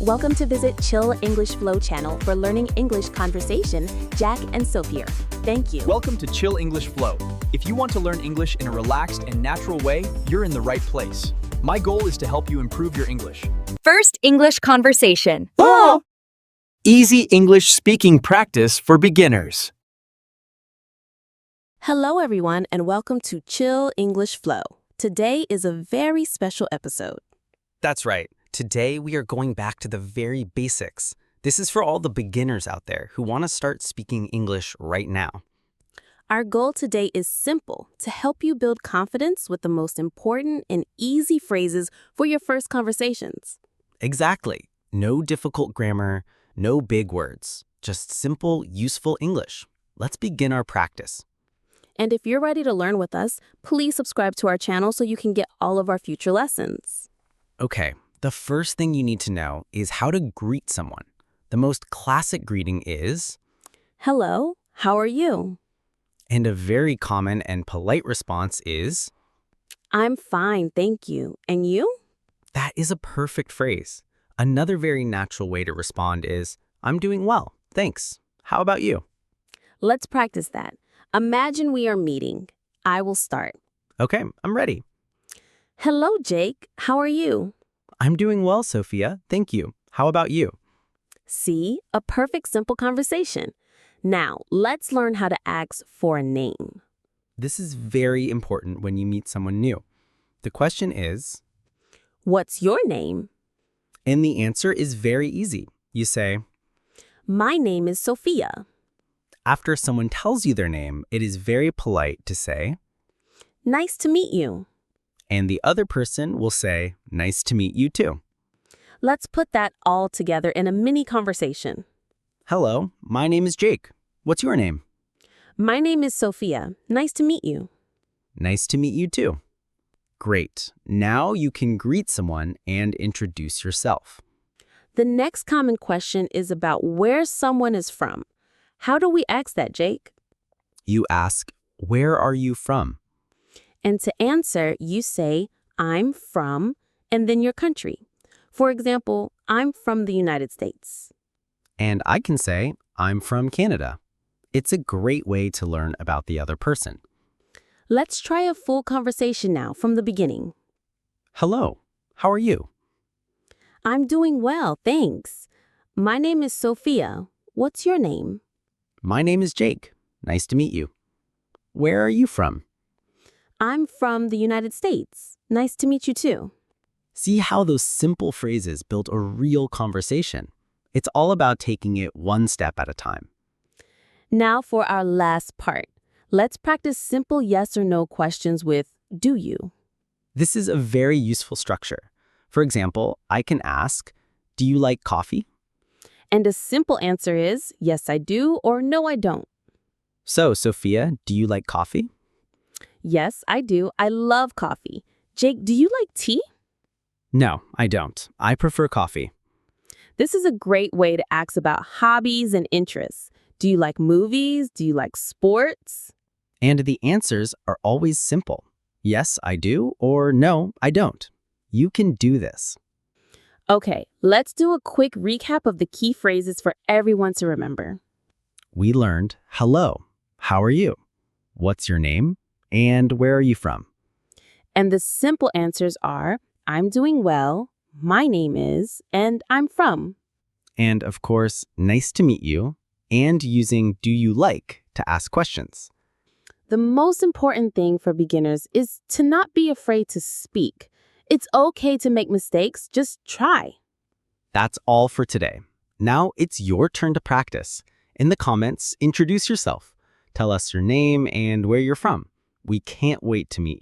Welcome to visit Chill English Flow channel for learning English conversation. Jack and Sophia. Thank you. Welcome to Chill English Flow. If you want to learn English in a relaxed and natural way, you're in the right place. My goal is to help you improve your English. First English conversation. Easy English speaking practice for beginners. Hello everyone and welcome to Chill English Flow. Today is a very special episode. That's right. Today we are going back to the very basics. This is for all the beginners out there who want to start speaking English right now. Our goal today is simple, to help you build confidence with the most important and easy phrases for your first conversations. Exactly. No difficult grammar, no big words, just simple, useful English. Let's begin our practice. And if you're ready to learn with us, please subscribe to our channel so you can get all of our future lessons. Okay, the first thing you need to know is how to greet someone. The most classic greeting is, Hello, how are you? and a very common and polite response is, I'm fine, thank you. And you? that is a perfect phrase. Another very natural way to respond is, I'm doing well, thanks. How about you? Let's practice that. Imagine we are meeting. I will start. Okay, I'm ready. Hello, Jake. How are you? I'm doing well, Sophia. Thank you. How about you? See, a perfect simple conversation. Now, let's learn how to ask for a name. This is very important when you meet someone new. The question is, What's your name? and the answer is very easy. You say, My name is Sophia. after someone tells you their name, it is very polite to say, Nice to meet you. and the other person will say, nice to meet you too. Let's put that all together in a mini conversation. Hello, my name is Jake. What's your name? My name is Sophia. Nice to meet you. Nice to meet you too. Great. Now you can greet someone and introduce yourself. The next common question is about where someone is from. How do we ask that, Jake? You ask, where are you from? And to answer, you say, I'm from, and then your country. For example, I'm from the United States. And I can say, I'm from Canada. It's a great way to learn about the other person. Let's try a full conversation now from the beginning. Hello, how are you? I'm doing well, thanks. My name is Sophia. What's your name? My name is Jake. Nice to meet you. Where are you from? I'm from the United States. Nice to meet you too. See how those simple phrases build a real conversation. It's all about taking it one step at a time. Now for our last part. Let's practice simple yes or no questions with do you. This is a very useful structure. For example, I can ask, do you like coffee? And a simple answer is yes, I do or no, I don't. So, Sophia, do you like coffee? Yes, I do. I love coffee. Jake, do you like tea? No, I don't. I prefer coffee. This is a great way to ask about hobbies and interests. Do you like movies? Do you like sports? And the answers are always simple. Yes, I do, or no, I don't. You can do this. Okay, let's do a quick recap of the key phrases for everyone to remember. We learned, hello, how are you? What's your name? And where are you from? And the simple answers are, I'm doing well, my name is, and I'm from. And of course, nice to meet you, and using do you like to ask questions. The most important thing for beginners is to not be afraid to speak. It's okay to make mistakes, just try. That's all for today. Now it's your turn to practice. In the comments, introduce yourself. Tell us your name and where you're from. We can't wait to meet.